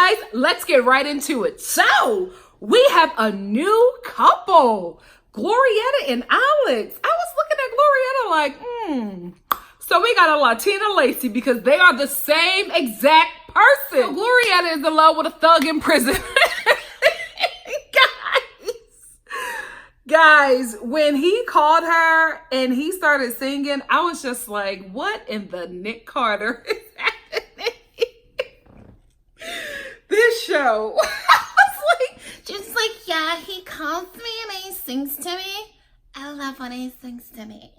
guys, let's get right into it. So, we have a new couple, Glorietta and Alex. I was looking at Glorietta like, So we got a Latina Lacey because they are the same exact person. So Glorietta is in love with a thug in prison. Guys, when he called her and he started singing, I was just like, what in the Nick Carter is happening? This show. I was like, just like, yeah, he calls me and he sings to me. I love when he sings to me.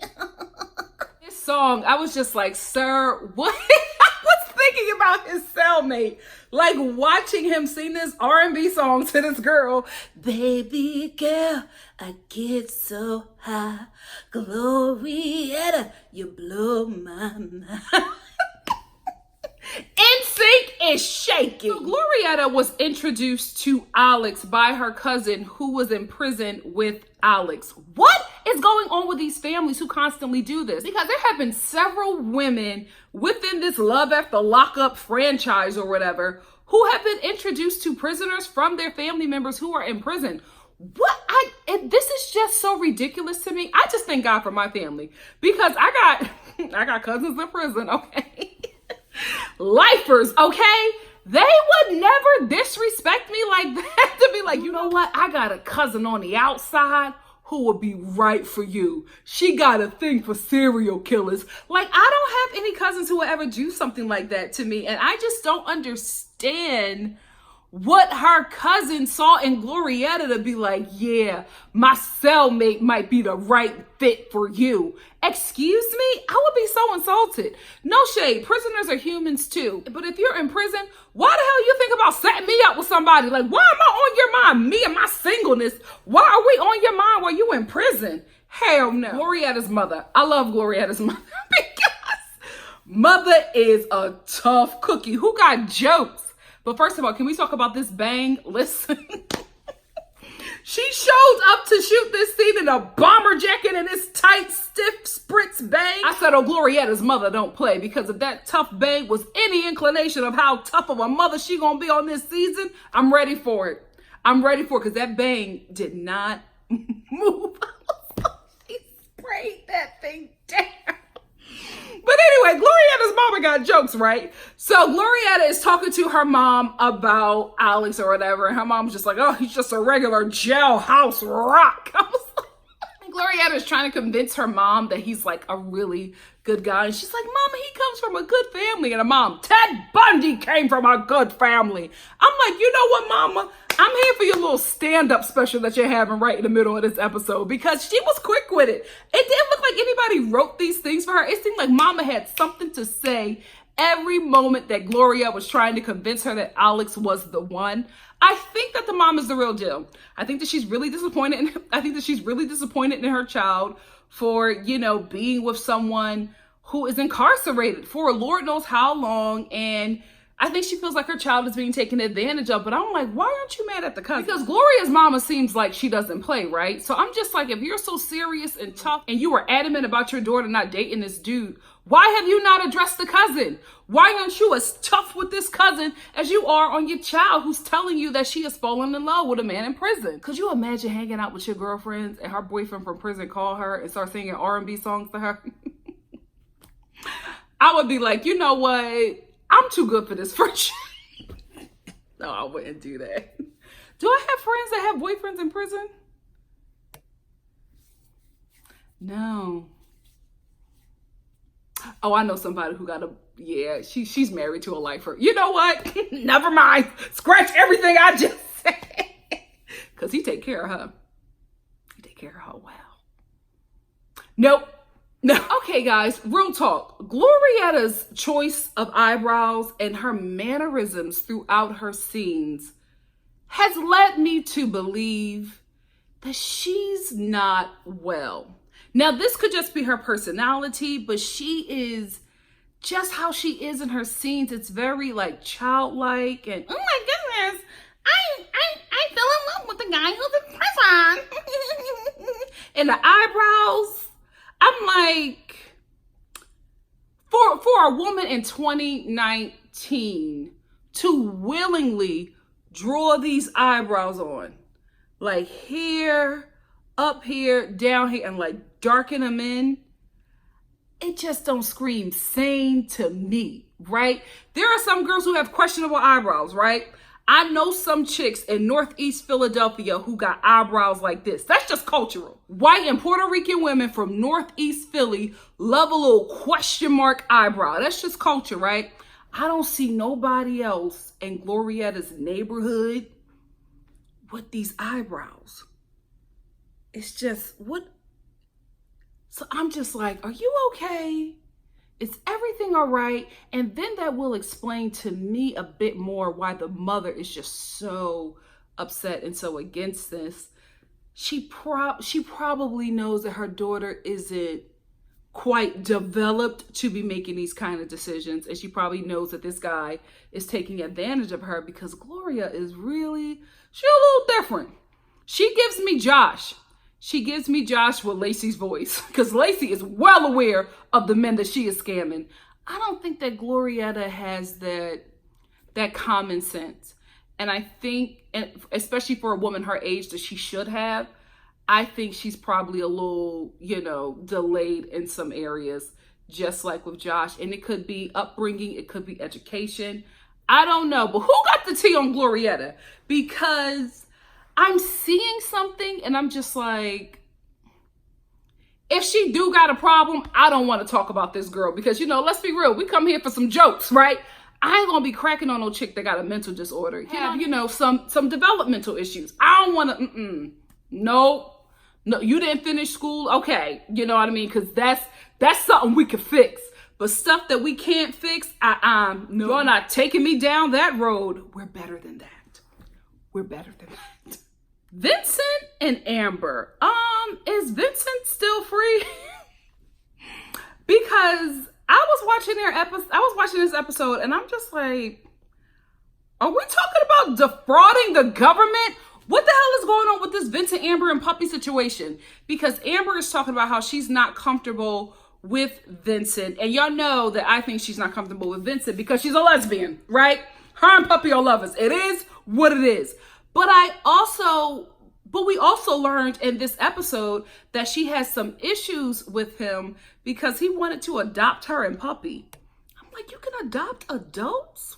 This song, I was just like, sir, what? I was thinking about his cellmate, like watching him sing this R&B song to this girl. Baby girl, I get so high. Glorietta, you blow my mind. NSYNC is shaking. So Glorietta was introduced to Alex by her cousin who was in prison with Alex. What is going on with these families who constantly do this? Because there have been several women within this Love After Lockup franchise or whatever who have been introduced to prisoners from their family members who are in prison. This is just so ridiculous to me. I just thank God for my family because I got cousins in prison, okay? Lifers, okay? They would never disrespect me like that to be like, you know what? I got a cousin on the outside who will be right for you. She got a thing for serial killers. Like, I don't have any cousins who will ever do something like that to me. And I just don't understand what her cousin saw in Glorietta to be like, yeah, my cellmate might be the right fit for you. Excuse me? I would be so insulted. No shade. Prisoners are humans too. But if you're in prison, why the hell you think about setting me up with somebody? Like, why am I on your mind? Me and my singleness. Why are we on your mind while you in prison? Hell no. Glorietta's mother. I love Glorietta's mother because mother is a tough cookie who got jokes. But first of all, can we talk about this bang? Listen. She showed up to shoot this scene in a bomber jacket and this tight, stiff spritz bang. I said, oh, Glorietta's mother don't play, because if that tough bang was any inclination of how tough of a mother she gonna be on this season, I'm ready for it. I'm ready for it, because that bang did not move. She sprayed that thing down. But anyway, Glorietta's mama got jokes, right? So Glorietta is talking to her mom about Alex or whatever, and her mom's just like, oh, he's just a regular jailhouse rock. I was like, Glorietta is trying to convince her mom that he's like a really good guy. And she's like, Mama, he comes from a good family. And her mom, Ted Bundy came from a good family. I'm like, you know what, Mama? I'm here for your little stand-up special that you're having right in the middle of this episode, because she was quick with it. It didn't look like anybody wrote these things for her. It seemed like Mama had something to say every moment that Gloria was trying to convince her that Alex was the one. I think that the mom is the real deal. I think that she's really disappointed. I think that she's really disappointed in her child for, you know, being with someone who is incarcerated for Lord knows how long. And I think she feels like her child is being taken advantage of. But I'm like, why aren't you mad at the cousin? Because Gloria's mama seems like she doesn't play, right? So I'm just like, if you're so serious and tough and you were adamant about your daughter not dating this dude, why have you not addressed the cousin? Why aren't you as tough with this cousin as you are on your child who's telling you that she has fallen in love with a man in prison? Could you imagine hanging out with your girlfriends and her boyfriend from prison call her and start singing R&B songs to her? I would be like, you know what? I'm too good for this friendship. No, I wouldn't do that. Do I have friends that have boyfriends in prison? No. Oh, I know somebody who got she's married to a lifer. You know what? Never mind. Scratch everything I just said. Because he take care of her. He take care of her well. Nope. No. Okay, guys, real talk. Glorietta's choice of eyebrows and her mannerisms throughout her scenes has led me to believe that she's not well. Now, this could just be her personality, but she is just how she is in her scenes. It's very like childlike and, oh my goodness, I fell in love with the guy who's in prison. And the eyebrows, I'm like, for a woman in 2019 to willingly draw these eyebrows on. Like here, up here, down here, and like darken them in. It just don't scream sane to me, right? There are some girls who have questionable eyebrows, right? I know some chicks in Northeast Philadelphia who got eyebrows like this. That's just cultural. White and Puerto Rican women from Northeast Philly love a little question mark eyebrow. That's just culture, right? I don't see nobody else in Glorietta's neighborhood with these eyebrows. It's just, what? So I'm just like, are you okay? Is everything all right? And then that will explain to me a bit more why the mother is just so upset and so against this. She probably knows that her daughter isn't quite developed to be making these kind of decisions. And she probably knows that this guy is taking advantage of her because Gloria is really, she's a little different. She gives me Josh. She gives me Josh with Lacey's voice because Lacey is well aware of the men that she is scamming. I don't think that Glorietta has that common sense. And I think, and especially for a woman her age, that she should have, I think she's probably a little, delayed in some areas, just like with Josh. And it could be upbringing. It could be education. I don't know. But who got the tea on Glorietta? Because I'm seeing something and I'm just like, if she do got a problem, I don't want to talk about this girl because, let's be real. We come here for some jokes, right? I ain't gonna be cracking on no chick that got a mental disorder. Have, some developmental issues. I don't want to, no, you didn't finish school. Okay. You know what I mean? Because that's something we could fix. But stuff that we can't fix, no. You're not taking me down that road. We're better than that. We're better than that. Vincent and Amber. Is Vincent still free? Because I was watching this episode and I'm just like, are we talking about defrauding the government? What the hell is going on with this Vincent, Amber, and puppy situation? Because Amber is talking about how she's not comfortable with Vincent. And y'all know that I think she's not comfortable with Vincent because she's a lesbian, right? Her and puppy are lovers. It is what it is. But we also learned in this episode that she has some issues with him because he wanted to adopt her and puppy. I'm like, you can adopt adults?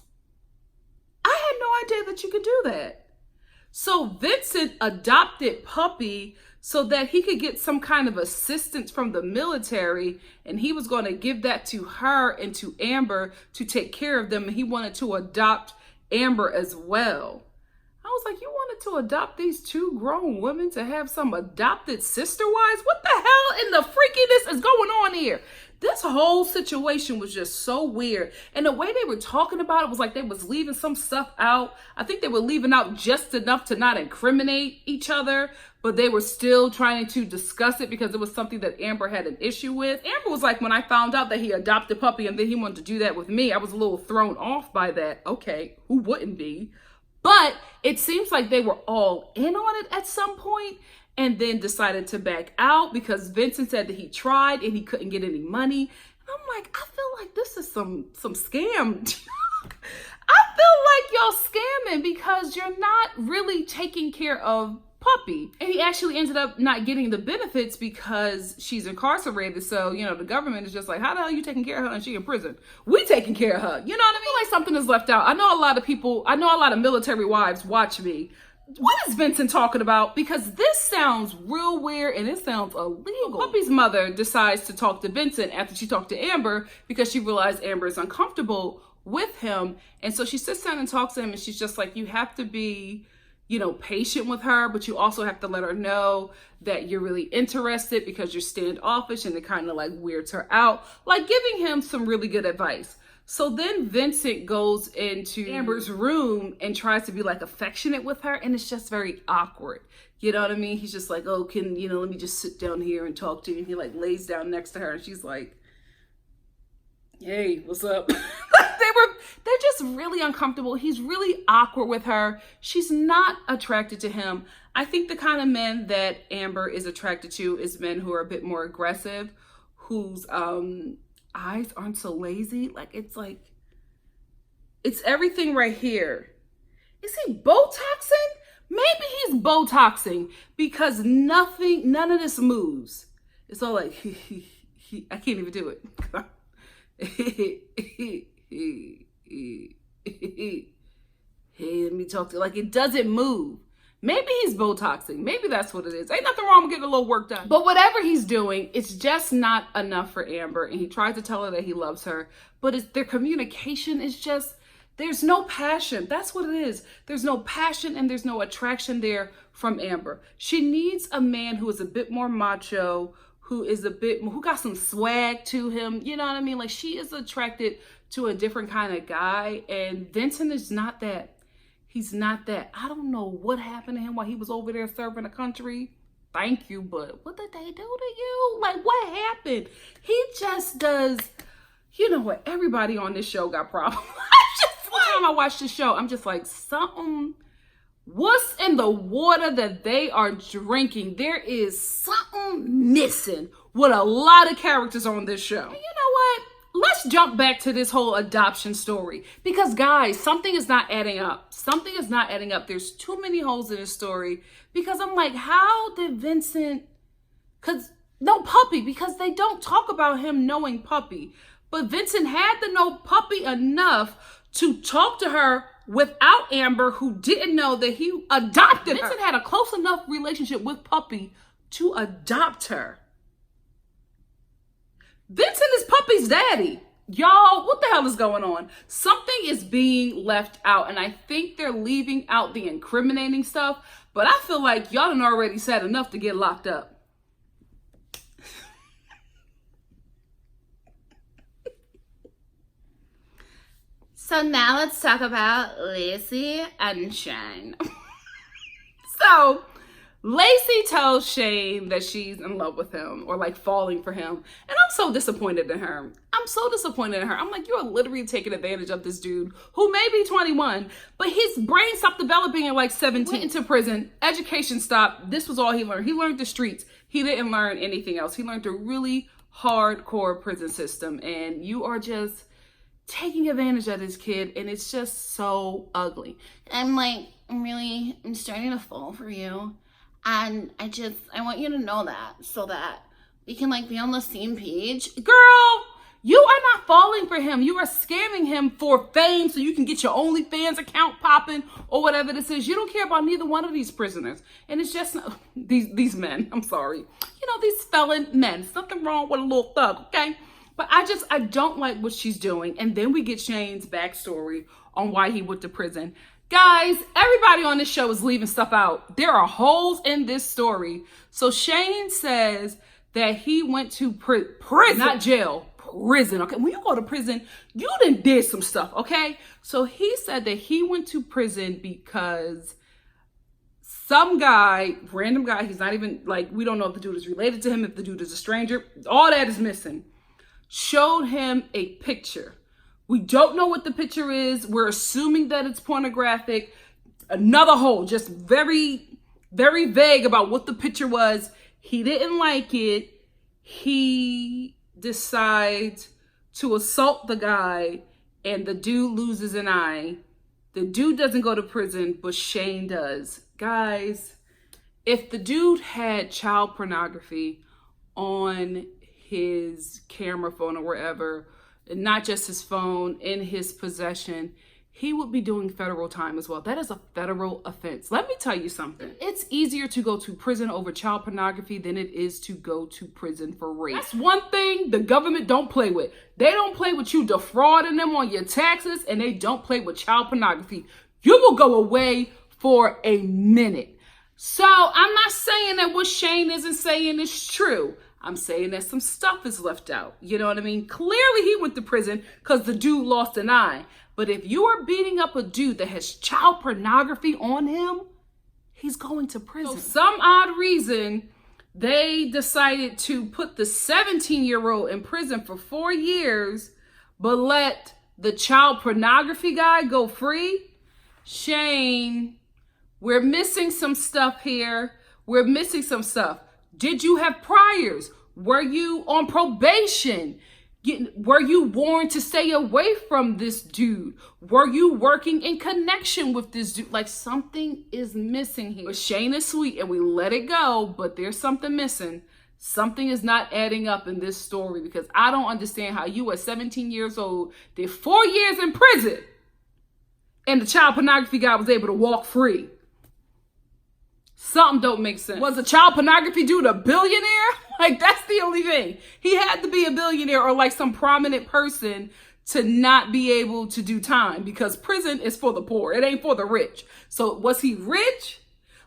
I had no idea that you could do that. So Vincent adopted puppy so that he could get some kind of assistance from the military, and he was going to give that to her and to Amber to take care of them, and he wanted to adopt Amber as well. I was like, you wanted to adopt these two grown women to have some adopted sister wives? What the hell in the freakiness is going on here? This whole situation was just so weird. And the way they were talking about it was like they was leaving some stuff out. I think they were leaving out just enough to not incriminate each other, but they were still trying to discuss it because it was something that Amber had an issue with. Amber was like, when I found out that he adopted puppy and then he wanted to do that with me, I was a little thrown off by that. Okay, who wouldn't be? But it seems like they were all in on it at some point and then decided to back out because Vincent said that he tried and he couldn't get any money. And I'm like, I feel like this is some scam. I feel like y'all scamming because you're not really taking care of puppy. And he actually ended up not getting the benefits because she's incarcerated. So, the government is just like, how the hell are you taking care of her and she in prison? We taking care of her. You know what I mean? Like something is left out. I know a lot of military wives watch me. What is Vincent talking about? Because this sounds real weird and it sounds illegal. Puppy's mother decides to talk to Vincent after she talked to Amber because she realized Amber is uncomfortable with him. And so she sits down and talks to him and she's just like, you have to be patient with her, but you also have to let her know that you're really interested because you're standoffish, and it kind of like weirds her out, like giving him some really good advice. So then Vincent goes into Amber's room and tries to be like affectionate with her, and it's just very awkward. You know what I mean? He's just like, oh, let me just sit down here and talk to you. And he like lays down next to her and she's like, hey, what's up? They're just really uncomfortable. He's really awkward with her. She's not attracted to him. I think the kind of men that Amber is attracted to is men who are a bit more aggressive, whose eyes aren't so lazy. Like, it's like, It's everything right here. Is he Botoxing? Maybe he's Botoxing because none of this moves. It's all like, I can't even do it. Hey, let me talk to you. Like, it doesn't move. Maybe he's Botoxing. Maybe that's what it is. Ain't nothing wrong with getting a little work done. But whatever he's doing, it's just not enough for Amber. And he tried to tell her that he loves her. But their communication is just, there's no passion. That's what it is. There's no passion and there's no attraction there from Amber. She needs a man who is a bit more macho, who got some swag to him. You know what I mean? Like, she is attracted to a different kind of guy. And Vincent is not that. He's not that. I don't know what happened to him while he was over there serving the country. Thank you, but what did they do to you? Like, what happened? He just does, you know what? Everybody on this show got problems. Every time I watch this show, I'm just like, what's in the water that they are drinking? There is something missing with a lot of characters on this show. And you know what? Let's jump back to this whole adoption story. Because, guys, something is not adding up. Something is not adding up. There's too many holes in this story. Because I'm like, how did Vincent... No, Puppy. Because they don't talk about him knowing Puppy. But Vincent had to know Puppy enough to talk to her without Amber, who didn't know that he adopted her. Vincent had a close enough relationship with Puppy to adopt her. Vincent is Puppy's daddy. Y'all, what the hell is going on? Something is being left out, and I think they're leaving out the incriminating stuff, but I feel like y'all done already said enough to get locked up. So now let's talk about Lacey and Shane. So, Lacey tells Shane that she's in love with him or like falling for him. And I'm so disappointed in her. I'm like, you're literally taking advantage of this dude who may be 21, but his brain stopped developing at like 17. Went into prison, education stopped. This was all he learned. He learned the streets. He didn't learn anything else. He learned a really hardcore prison system. And you are just taking advantage of this kid. And it's just so ugly. I'm starting to fall for you. And I want you to know that so that we can like be on the same page. Girl, you are not falling for him. You are scamming him for fame so you can get your OnlyFans account popping or whatever this is. You don't care about neither one of these prisoners. And it's just these men. I'm sorry. You know, these felon men. Something wrong with a little thug, okay? But I don't like what she's doing. And then we get Shane's backstory on why he went to prison. Guys, everybody on this show is leaving stuff out. There are holes in this story. So Shane says that he went to prison, not jail, prison. Okay, when you go to prison, you done did some stuff, okay? So he said that he went to prison because some guy, random guy, he's not even, like, we don't know if the dude is related to him, if the dude is a stranger. All that is missing. Showed him a picture. We don't know what the picture is. We're assuming that it's pornographic. Another hole, just very, very vague about what the picture was. He didn't like it. He decides to assault the guy, and the dude loses an eye. The dude doesn't go to prison, but Shane does. Guys, if the dude had child pornography on his camera phone or wherever, and not just his phone, in his possession, he would be doing federal time as well. That is a federal offense. Let me tell you something. It's easier to go to prison over child pornography than it is to go to prison for rape. That's one thing the government don't play with. They don't play with you defrauding them on your taxes, and they don't play with child pornography. You will go away for a minute. So I'm not saying that what Shane isn't saying is true. I'm saying that some stuff is left out. You know what I mean? Clearly he went to prison because the dude lost an eye. But if you are beating up a dude that has child pornography on him, he's going to prison. For some odd reason, they decided to put the 17-year-old in prison for 4 years, but let the child pornography guy go free. Shane, we're missing some stuff here. We're missing some stuff. Did you have priors? Were you on probation? Were you warned to stay away from this dude? Were you working in connection with this dude? Like, something is missing here. But Shane is sweet and we let it go, but there's something missing. Something is not adding up in this story, because I don't understand how you at 17 years old did 4 years in prison and the child pornography guy was able to walk free. Something don't make sense. Was a child pornography dude a billionaire? Like, that's the only thing. He had to be a billionaire or like some prominent person to not be able to do time, because prison is for the poor. It ain't for the rich. So was he rich?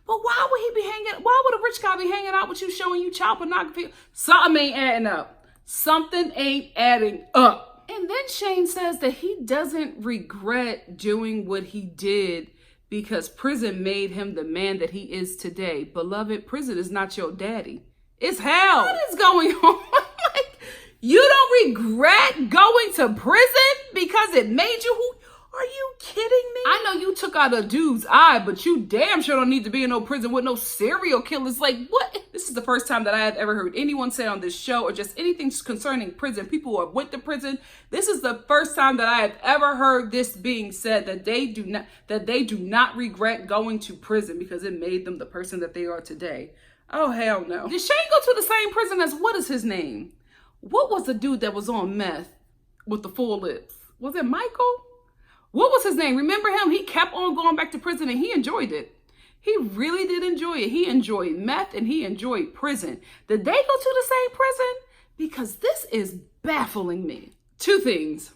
But why would a rich guy be hanging out with you, showing you child pornography? Something ain't adding up. Something ain't adding up. And then Shane says that he doesn't regret doing what he did because prison made him the man that he is today. Beloved, prison is not your daddy. It's hell. What is going on? Like, you don't regret going to prison because it made you who? Are you kidding me? I know you took out a dude's eye, but you damn sure don't need to be in no prison with no serial killers. Like, what? This is the first time that I have ever heard anyone say on this show, or just anything concerning prison, people who have went to prison. This is the first time that I have ever heard this being said, that they do not regret going to prison because it made them the person that they are today. Oh, hell no. Did Shane go to the same prison as, what is his name? What was the dude that was on meth with the full lips? Was it Michael? What was his name? Remember him? He kept on going back to prison and he enjoyed it. He really did enjoy it. He enjoyed meth and he enjoyed prison. Did they go to the same prison? Because this is baffling me. Two things.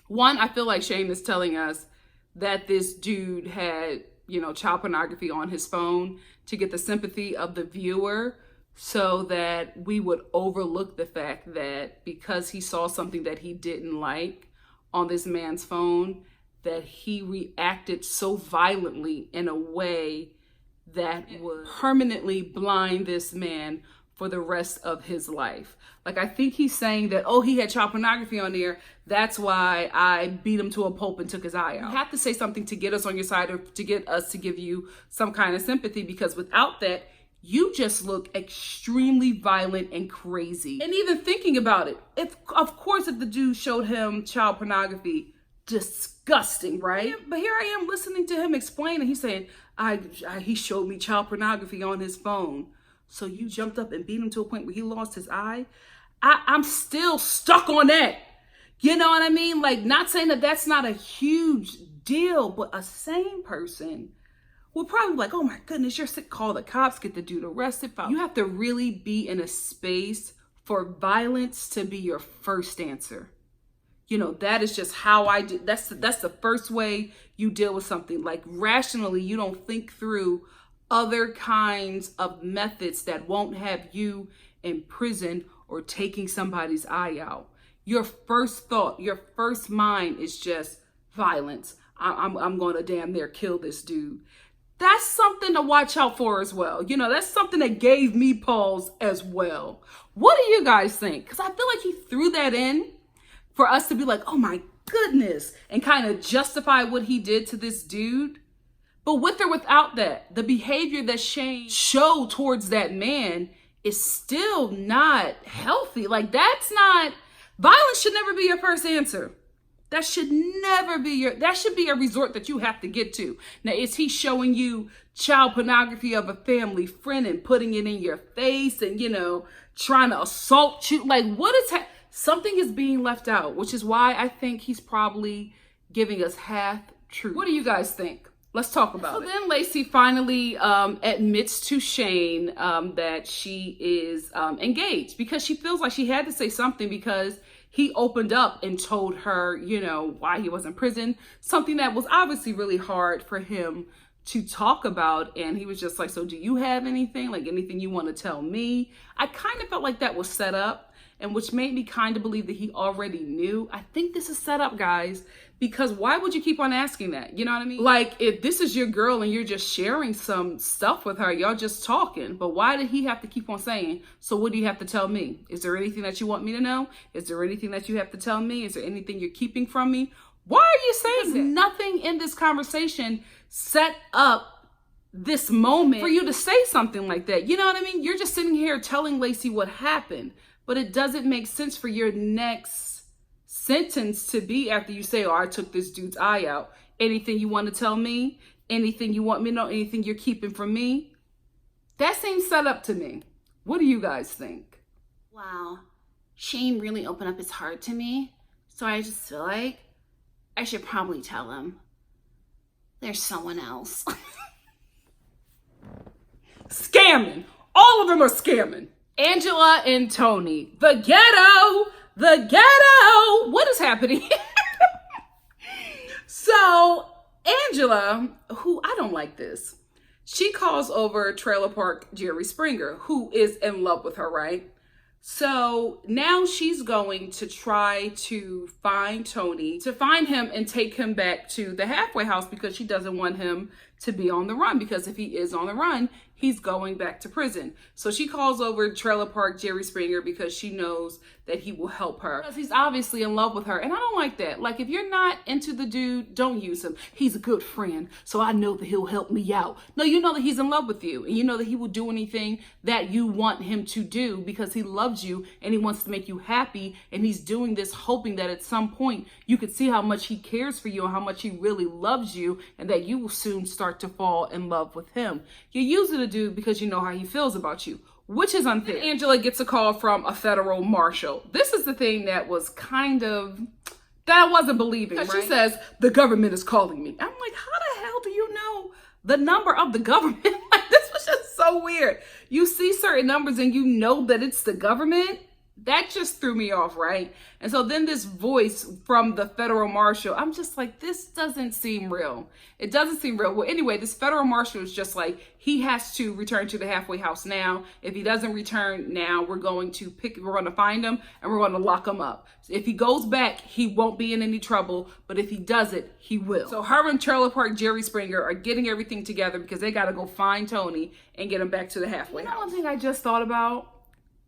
One, I feel like Shane is telling us that this dude had, child pornography on his phone to get the sympathy of the viewer, so that we would overlook the fact that because he saw something that he didn't like on this man's phone, that he reacted so violently in a way that would permanently blind this man for the rest of his life. Like, I think he's saying that, oh, he had child pornography on there, that's why I beat him to a pulp and took his eye out. You have to say something to get us on your side, or to get us to give you some kind of sympathy, because without that, you just look extremely violent and crazy. And even thinking about it, if the dude showed him child pornography, disgusting, right? Yeah, but here I am listening to him explain, and he's saying, he showed me child pornography on his phone. So you jumped up and beat him to a point where he lost his eye? I'm still stuck on that. You know what I mean? Like, not saying that that's not a huge deal, but a sane person will probably be like, oh my goodness, you're sick. Call the cops, get the dude arrested. You have to really be in a space for violence to be your first answer. That is just how I do. That's the first way you deal with something. Like, rationally, you don't think through other kinds of methods that won't have you in prison or taking somebody's eye out. Your first thought, your first mind is just violence. I'm going to damn near kill this dude. That's something to watch out for as well. That's something that gave me pause as well. What do you guys think? Because I feel like he threw that in for us to be like, oh my goodness, and kind of justify what he did to this dude. But with or without that, the behavior that Shane showed towards that man is still not healthy. Like, violence should never be your first answer. That should be a resort that you have to get to. Now, is he showing you child pornography of a family friend and putting it in your face and, trying to assault you? Like, something is being left out, which is why I think he's probably giving us half truth. What do you guys think? Let's talk about it. So then Lacey finally admits to Shane that she is engaged, because she feels like she had to say something, because he opened up and told her, why he was in prison, something that was obviously really hard for him to talk about. And he was just like, so do you have anything, like anything you want to tell me? I kind of felt like that was set up, and which made me kind of believe that he already knew. I think this is set up, guys, because why would you keep on asking that? You know what I mean? Like, if this is your girl and you're just sharing some stuff with her, y'all just talking. But why did he have to keep on saying, so what do you have to tell me? Is there anything that you want me to know? Is there anything that you have to tell me? Is there anything you're keeping from me? Why are you saying that? Nothing in this conversation set up this moment for you to say something like that. You know what I mean? You're just sitting here telling Lacey what happened. But it doesn't make sense for your next sentence to be after you say, oh, I took this dude's eye out. Anything you want to tell me? Anything you want me to know? Anything you're keeping from me? That seems set up to me. What do you guys think? Wow. Shane really opened up his heart to me. So I just feel like I should probably tell him there's someone else. Scamming. All of them are scamming. Angela and Tony. The ghetto. The ghetto. What is happening? So Angela, who I don't like this, she calls over Trailer Park Jerry Springer, who is in love with her, right? So now she's going to try to find Tony, to find him and take him back to the halfway house because she doesn't want him to be on the run, because if he is on the run, he's going back to prison. So she calls over Trailer Park Jerry Springer because she knows that he will help her, because he's obviously in love with her. And I don't like that. Like, if you're not into the dude, don't use him. He's a good friend, so I know that he'll help me out. No, you know that he's in love with you, and you know that he will do anything that you want him to do because he loves you and he wants to make you happy. And he's doing this hoping that at some point you could see how much he cares for you and how much he really loves you, and that you will soon start to fall in love with him. You're using a dude because you know how he feels about you, which is unfair. Angela gets a call from a federal marshal. This is the thing that was kind of, that I wasn't believing, right? She says, the government is calling me. I'm like, how the hell do you know the number of the government? Like, this was just so weird. You see certain numbers and you know that it's the government. That just threw me off, right? And so then this voice from the federal marshal, I'm just like, this doesn't seem real. It doesn't seem real. Well, anyway, this federal marshal is just like, he has to return to the halfway house now. If he doesn't return now, we're going to find him and we're going to lock him up. So if he goes back, he won't be in any trouble. But if he does it, he will. So her and Trailer Park Jerry Springer are getting everything together because they got to go find Tony and get him back to the halfway house. One thing I just thought about,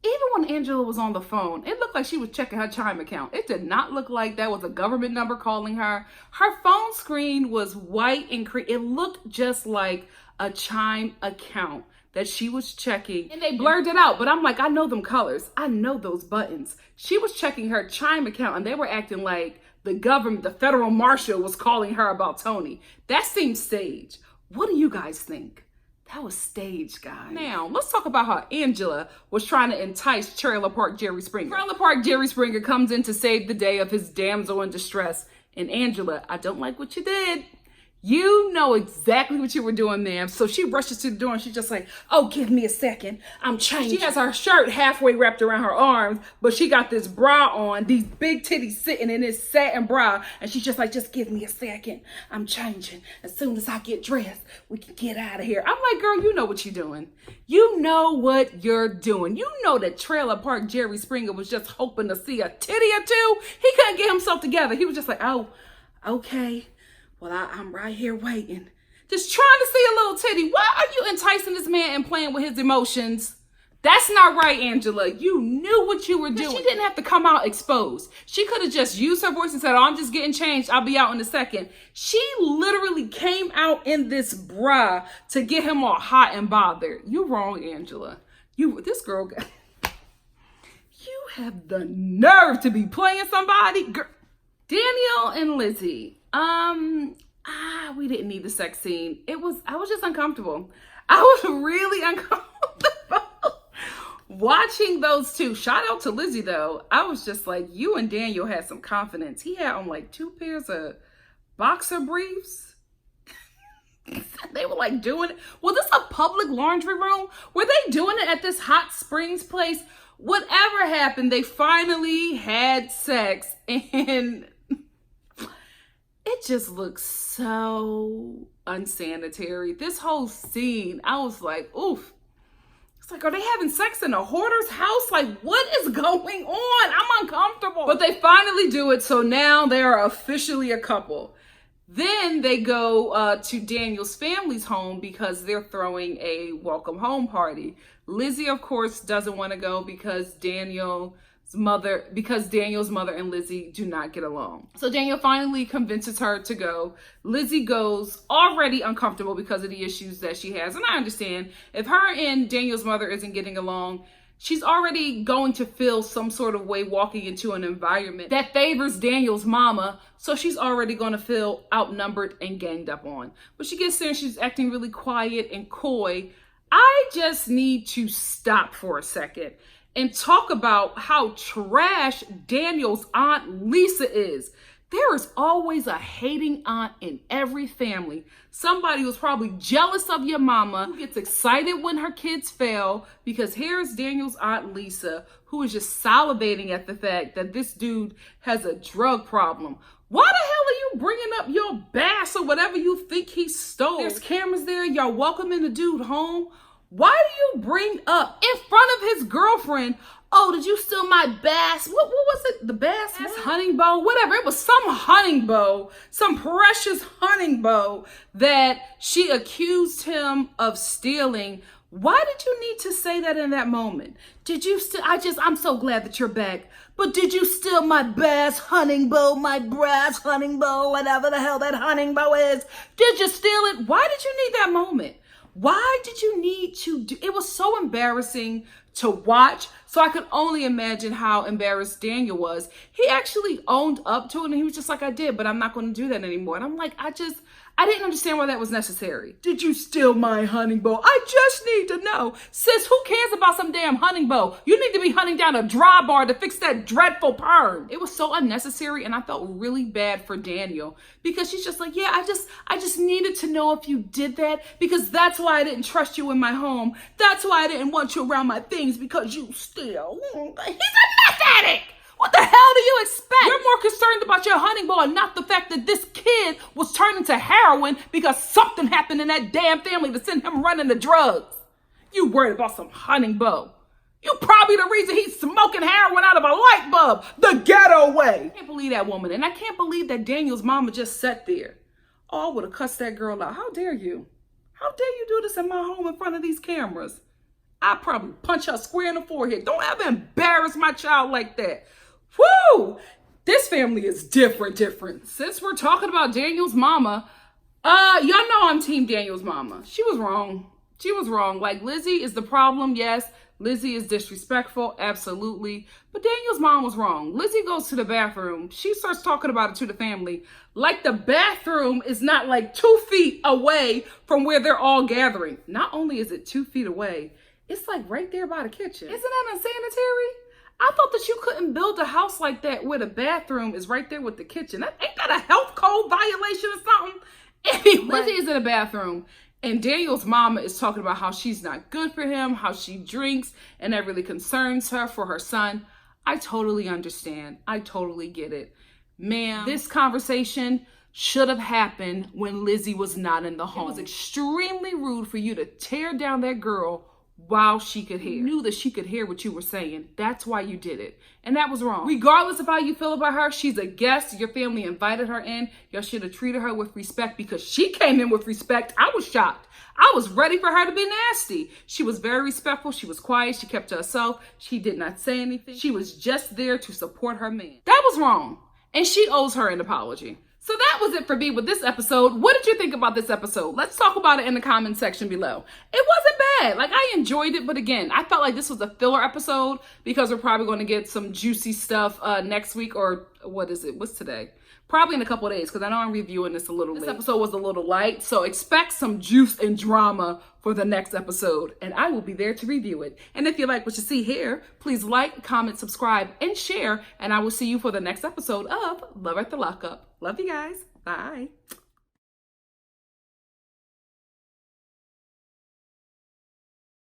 even when Angela was on the phone, it looked like she was checking her Chime account. It did not look like that was a government number calling her. Her phone screen was white and it looked just like a Chime account that she was checking. And they blurred it out, but I'm like, I know them colors. I know those buttons. She was checking her Chime account and they were acting like the government, the federal marshal was calling her about Tony. That seems staged. What do you guys think? That was staged, guys. Now, let's talk about how Angela was trying to entice Trailer Park Jerry Springer. Trailer Park Jerry Springer comes in to save the day of his damsel in distress. And Angela, I don't like what you did. You know exactly what you were doing, ma'am. So she rushes to the door and she's just like, oh, give me a second. I'm changing. She has her shirt halfway wrapped around her arms, but she got this bra on, these big titties sitting in this satin bra. And she's just like, just give me a second. I'm changing. As soon as I get dressed, we can get out of here. I'm like, girl, you know what you're doing. You know what you're doing. You know that Trailer Park Jerry Springer was just hoping to see a titty or two. He couldn't get himself together. He was just like, oh, okay. Well, I'm right here waiting. Just trying to see a little titty. Why are you enticing this man and playing with his emotions? That's not right, Angela. You knew what you were doing. She didn't have to come out exposed. She could have just used her voice and said, oh, I'm just getting changed. I'll be out in a second. She literally came out in this bra to get him all hot and bothered. You wrong, Angela. This girl, you have the nerve to be playing somebody. Girl. Daniel and Lizzie. We didn't need the sex scene. I was just uncomfortable. I was really uncomfortable watching those two. Shout out to Lizzie though. I was just like, you and Daniel had some confidence. He had on like 2 pairs of boxer briefs. They were like doing it. Was this a public laundry room? Were they doing it at this hot springs place? Whatever happened, they finally had sex and it just looks so unsanitary. This whole scene, I was like, oof. It's like, are they having sex in a hoarder's house? Like, what is going on? I'm uncomfortable. But they finally do it, so now they are officially a couple. Then they go to Daniel's family's home because they're throwing a welcome home party. Lizzie, of course, doesn't want to go because Daniel's mother and Lizzie do not get along. So Daniel finally convinces her to go. Lizzie goes, already uncomfortable because of the issues that she has. And I understand if her and Daniel's mother isn't getting along, She's already going to feel some sort of way walking into an environment that favors Daniel's mama, so she's already going to feel outnumbered and ganged up on. But she gets there and she's acting really quiet and coy. I just need to stop for a second and talk about how trash Daniel's Aunt Lisa is. There is always a hating aunt in every family. Somebody who's probably jealous of your mama, who gets excited when her kids fail, because here's Daniel's Aunt Lisa, who is just salivating at the fact that this dude has a drug problem. Why the hell are you bringing up your bass or whatever you think he stole? There's cameras there. Y'all welcoming the dude home. Why do you bring up in front of his girlfriend, oh, did you steal my bass? What was it? The bass hunting bow? Whatever. It was some hunting bow, some precious hunting bow that she accused him of stealing. Why did you need to say that in that moment? Did you steal? I'm so glad that you're back. But did you steal my bass hunting bow, my brass hunting bow, whatever the hell that hunting bow is? Did you steal it? Why did you need that moment? Why did you need to do it? Was so embarrassing to watch. So I could only imagine how embarrassed Daniel was. He actually owned up to it and he was just like, I did, but I'm not going to do that anymore. And I'm like, I didn't understand why that was necessary. Did you steal my hunting bow? I just need to know. Sis, who cares about some damn hunting bow? You need to be hunting down a dry bar to fix that dreadful perm. It was so unnecessary and I felt really bad for Daniel because she's just like, yeah, I just needed to know if you did that because that's why I didn't trust you in my home. That's why I didn't want you around my things because you steal. He's a meth addict. What the hell do you expect? You're more concerned about your hunting bow and not the fact that this kid was turned into heroin because something happened in that damn family to send him running to drugs. You worried about some hunting bow. You probably the reason he's smoking heroin out of a light bulb, the ghetto way. I can't believe that woman. And I can't believe that Daniel's mama just sat there. Oh, I would have cussed that girl out. How dare you? How dare you do this in my home in front of these cameras? I'd probably punch her square in the forehead. Don't ever embarrass my child like that. Woo! This family is different. Since we're talking about Daniel's mama, y'all know I'm team Daniel's mama. She was wrong. Like, Lizzie is the problem, yes. Lizzie is disrespectful, absolutely. But Daniel's mom was wrong. Lizzie goes to the bathroom. She starts talking about it to the family. Like the bathroom is not like 2 feet away from where they're all gathering. Not only is it 2 feet away, it's like right there by the kitchen. Isn't that unsanitary? I thought that you couldn't build a house like that where the bathroom is right there with the kitchen. Ain't that a health code violation or something? Anyway, Lizzie is in the bathroom and Daniel's mama is talking about how she's not good for him, how she drinks, and that really concerns her for her son. I totally understand. I totally get it. Ma'am, this conversation should have happened when Lizzie was not in the home. It was extremely rude for you to tear down that girl while she could hear. You knew that she could hear what you were saying. That's why you did it. And that was wrong. Regardless of how you feel about her, she's a guest. Your family invited her in. Y'all should have treated her with respect because she came in with respect. I was shocked. I was ready for her to be nasty. She was very respectful. She was quiet. She kept to herself. She did not say anything. She was just there to support her man. That was wrong. And she owes her an apology. So that was it for me with this episode. What did you think about this episode? Let's talk about it in the comment section below. It wasn't bad. Like, I enjoyed it, but again, I felt like this was a filler episode because we're probably going to get some juicy stuff next week, or what is it? What's today? Probably in a couple of days because I know I'm reviewing this a little late. This episode was a little light, so expect some juice and drama for the next episode, and I will be there to review it. And if you like what you see here, please like, comment, subscribe, and share, and I will see you for the next episode of Love at the Lockup. Love you guys. Bye.